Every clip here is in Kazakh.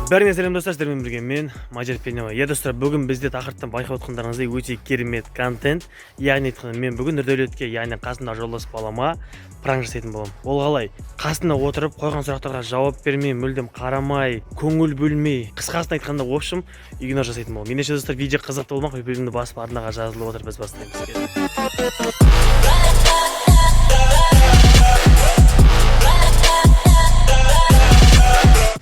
Бәріңе сәлем достар, сіздермен бірге мен Мажар Пенева. Достар, бүгін бізде тақырыптан байқап отқандарыңыздай өте керемет контент. Яғни мен бүгін Нұрдәулетке, яғни қасында жолдас балама пранк жасайтын боламын. Ол қалай? Қасында отырып қойған сұрақтарға жауап бермей, мүлдем қарамай, көңіл бөлмей, қысқасын айтқанда, в общем, игнор жасайтын боламын. Ендеше достар, видео қызықты болмақ, видеоны басып арнаға жазылып отыр, біз бастаймыз.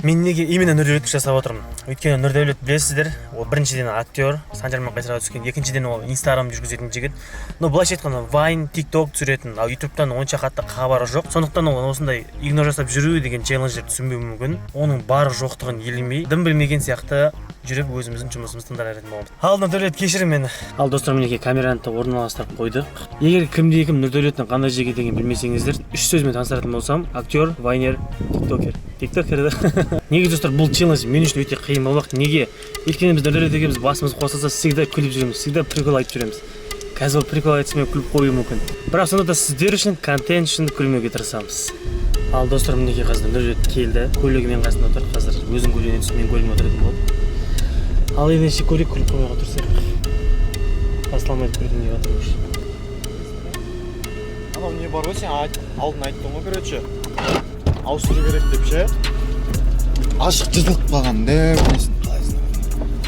Мен неге именно Нұрдәулетті жасап отырмын? Өйткені Нұрдәулет білесіздер, ол біріншіден актер, Санжармен қайсыра түскен, екіншіден ол Инстаграм жүргізетін жігіт. Но былайша айтқанда Вайн, TikTok түсіретін, ал ютубтан онша қатты хабары жоқ. Сондықтан ол осындай игнор жасап жүру деген челлендждерді түсінбеуі мүмкін. Оның бары жоқтығын елемей, дым білмеген сияқты жүріп өзіміздің жұмысымызды тындыратын боламыз. Ал Нұрдәулет, кешірім мені. Ал достар, мінекей камераны орналастырып қойдық. Егер кімде кім Нұрдәулеттің қандай жеке деген білмесеңіздер, үш сөзбен таныстыратын болсам, актер, вайнер, тиктокер. Неге достар, бұл челлендж мен үшін өте қиын болмақ. Неге? Өйткені біз Нұрдәулет екеуміз басымыз қосылса, всегда күліп жүреміз, всегда прикол айтып жүреміз. Қазір ол прикол айтысымен күліп қоюы мүмкін. Бірақ сонда да сіздер үшін, контент үшін күлмеуге тырысамыз. Ал достар, мінекей қазір Нұрдәулет келді. Көлігімен қасында отыр. Қазір өзің көлігіне түсіп, мен көлігіме отыратын болып. Ал ендеше көлік күліп қоймай отырсақ. Асламайды бірдеңе отырмыш. Анау не бар ғой, сен алдын айттың ғой, короче. Ауыстыру керек деп ше. Ашық жыртылып қалған, деп.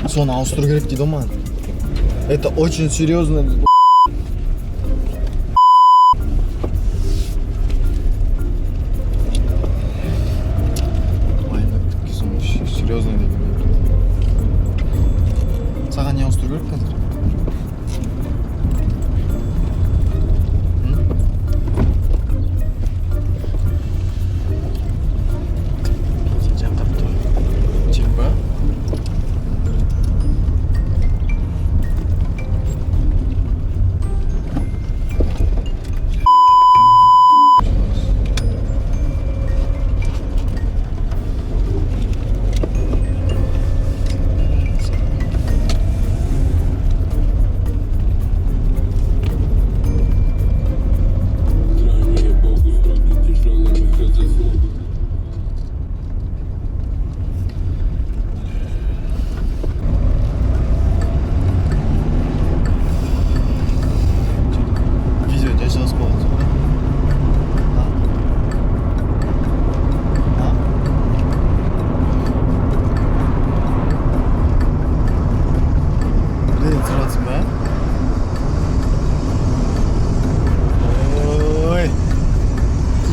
Соны ауыстыру керек дейді ма? Это очень серьезно. Серьезно деген. Саған не ауыстыру керек қазір?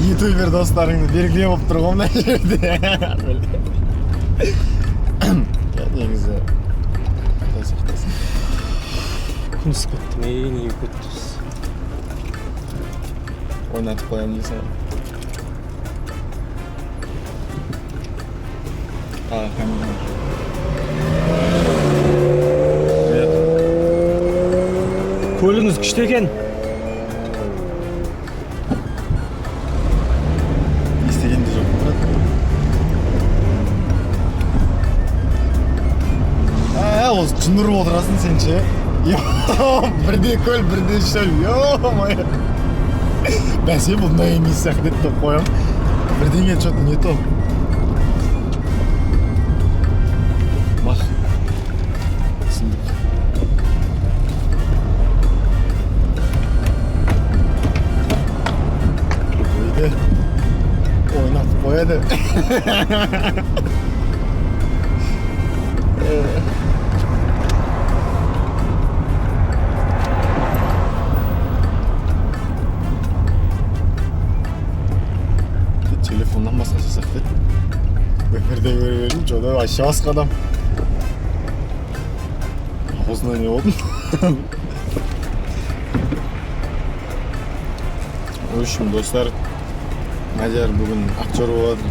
Ютубер достарыңды белгілеп болып тұр ғой мына жерде. Негізі құдай сақтасын. Күн ысып неге көттіз. Ойнатып қоямын дейсің. Камера. Көлігіңіз күшті екен. Жындырып отырасың сен ше. Бірде көл, бірде шөл. Ё-май. Бәсе бұндай емес сияқты деп қоям. Бірдеңе что-то не то. Бақ. Түсіндік. Ойды. Ойнатып қояды. Telefondan basқа жасақ деді. Өмірде көріп жода вообще басқа адам. Аузына не болдың? В общем, достар, Мадияр бүгін актер болады.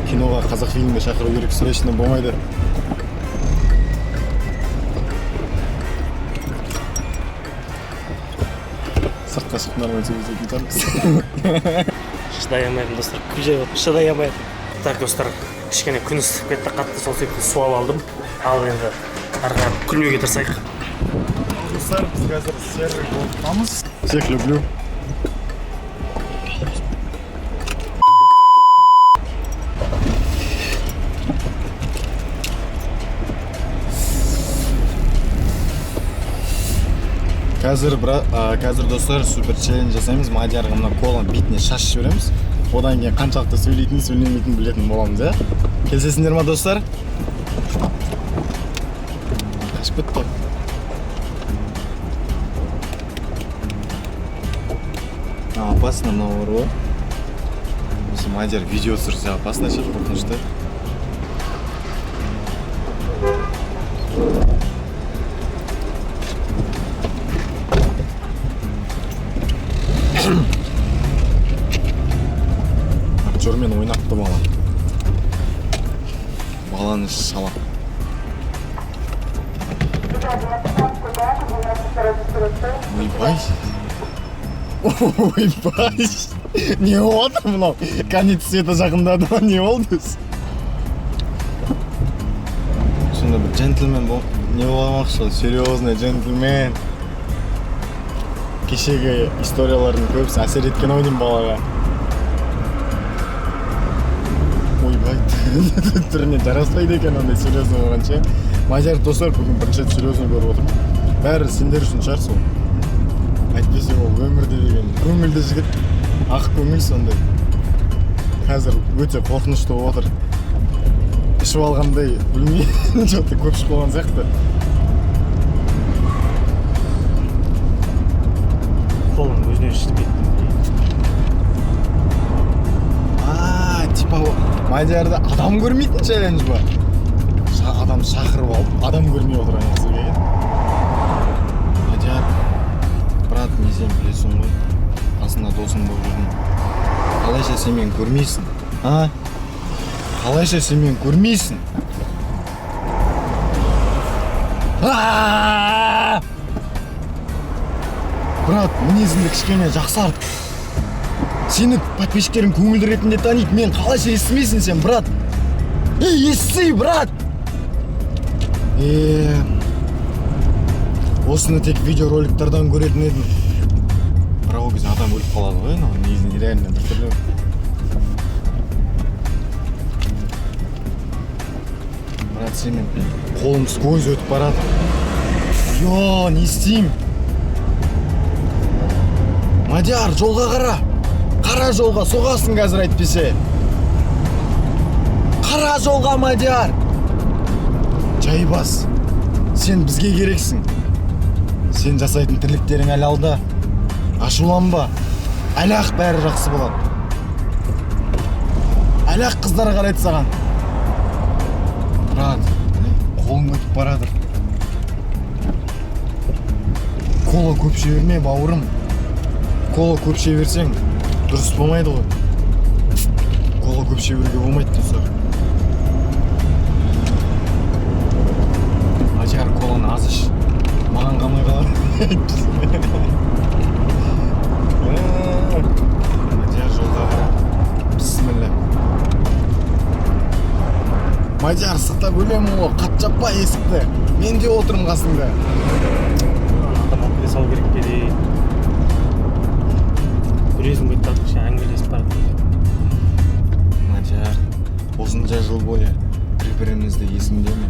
Киноға, қазақ фильмге шақыру керек, срочно болмайды. Сыртқа шығып нормально сөйлесетін шығармыз. Шыдай алмаймын достар, күлжай болып шыдай алмаймын. Так достар, кішкене күн ысып кетті қатты, сол себепті су алып алдым. Ал енді арға күлмеуге тырысайық. Достар, біз қазір сервер болып тұрамыз. Всех люблю. Қазір достар супер челлендж жасаймыз. Мадиярға мына коланы бетіне шашып жібереміз. Одан кейін қаншалықты сөйлейтін, сөйлемейтін білетін боламыз, иә? Келісесіңдер ма достар? Қашып кетті. Опасно мынау бар ғой. Осы Мадияр видео түсірсе опасно ше, қорқынышты. Актермен ойнапты бала. Баланы шалап. Ойбай. Ойбай. Не болды мынау? Конец света жақындады ма? Не болды? Сонда бір джентльмен болып не боламақшы? Серьезный джентльмен. Кешегі историялардың көбісі әсер еткен ау деймін балаға. Ойбай, түріне жараспайды екен ондай серьезный болғанша. Мадияр достар бүгін бірінші серьезный көріп отырмын. Бәрі сендер үшін шығар сол. Әйтпесе ол өмірде деген көңілді жігіт, ақ көңіл сондай. Қазір өте қорқынышты болып отыр. Ішіп алғандай білмей, жоқты көп ішіп болған сияқты. Қолым өзіне ішіп кетті. Типа Мадиярда адам көрмейтін челлендж ба? Адам шақырып алып, адам көрмей отырған кісіге. Мадияр, брат, мен сен білесің ғой, қасында досың болып жүрдім. Қалайша сен мені көрмейсің? Қалайша сен мені көрмейсің? Брат, мінезіңді кішкене жақсарт. Сені подписчиктерім көңілді ретінде таниды, мен қалайша естімейсің сен, брат? Ести, брат! Осыны тек видеороликтардан көретін едім. Бірақ ол кезде адам өліп қалады ғой, негізінде реально бір түрлі. Брат, сенің қолым сквозь өтіп барады. Не істеймін? Мадияр, жолға қара. Қара жолға, соғасың қазір әйтпесе. Қара жолға, Мадияр. Жай бас. Сен бізге керексің. Сен жасайтын тірліктерің әлі алда. Ашуланба. Әлі-ақ бәрі жақсы болады. Әлі-ақ қыздар қарайды саған. Брат, қолың өтіп барадыр. Кола көп шеверме, бауырым. Кола көп шеверсең, дұрыс болмайды ғой. Кола көп шеверге болмайды достар. Мадияр, коланы аз іш. Маған қамай қалады. Мадияр, жолға қара. Бісміллә. Мадияр, сыртта өлемін ғой. Қат жаппа есікті. Мен де отырмын қасыңда. Тамақ біле салу керек керек. Күресін көйтіп тартықша әңгімелесіп барады. Мадияр, осынша жыл бойы бір-бірімізді есіңде ме?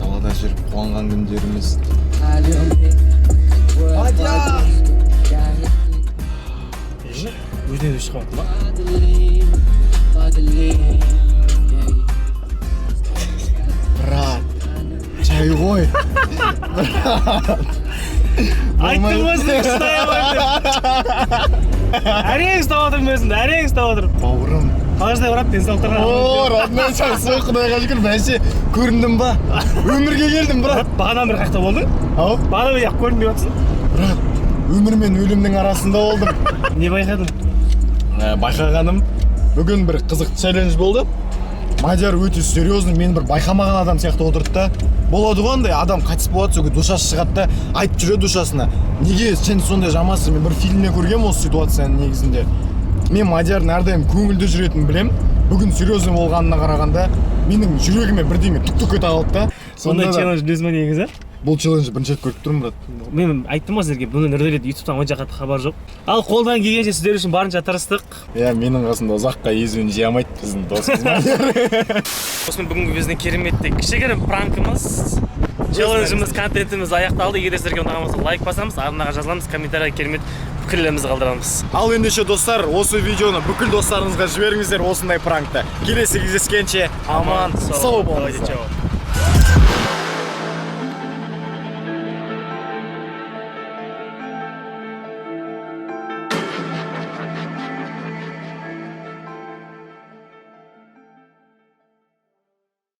Далада жүріп қуанған күндеріміз. Мадияр! Өзіне де шығып атты ма? Брат, чай ғой. Айттым өзіңді ұстай алмайды. Әрең ұстап отырмын өзімді, әрең ұстап отырмын. Бауырым. Қалаштай брат, денсаулықтарға. Родной жақсы, құдайға шүкір, бәсе көріндім ба? Өмірге келдім, брат. Бағадан бір қақта болдың? Ау? Бағадан бір көрінбей отырсың? Брат, өмір мен өлімнің арасында болдым. Не байқадың? Байқағаным, бүгін бір қызық челлендж болды. Мадияр өте серьезный, мен бір байқамаған адам сияқты отырды да. Болады ғой андай адам қайтыс болады, сөйге душасы шығады да, айтып жүреді душасына. Неге сен сондай жамансың? Мен бір фильмде көргем осы ситуацияның негізінде. Мен Мадиярдың әрдайым көңілді жүретінін білем. Бүгін серьезный болғанына қарағанда менің жүрегіме бірдеңе түк ете қалды да. Сондай челлендж білесің ба негізі? Бұл челленджді бірінші рет көріп тұрмын, брат. Мен айттым ғой сіздерге, бұны Нұрдәулет ютубтан онша қатты хабар жоқ. Ал қолдан келгенше сіздер үшін барынша тырыстық. Менің қасымда ұзаққа езуін жей алмайды біздің досымыз Мадияр. Осымен бүгінгі біздің кереметтей кішігірім пранкымыз челленджimiz, контентimiz аяқталды. Егер сіздерге ұнаған болса лайк басамыз, артына жазамыз, комментария керемет пікірлерімізді қалдырамыз. Ал ендеше достар, осы видеоны бүкіл достарыңызға жіберіңіздер осындай пранкты. Келесі кездескенше аман, сау болыңыздар.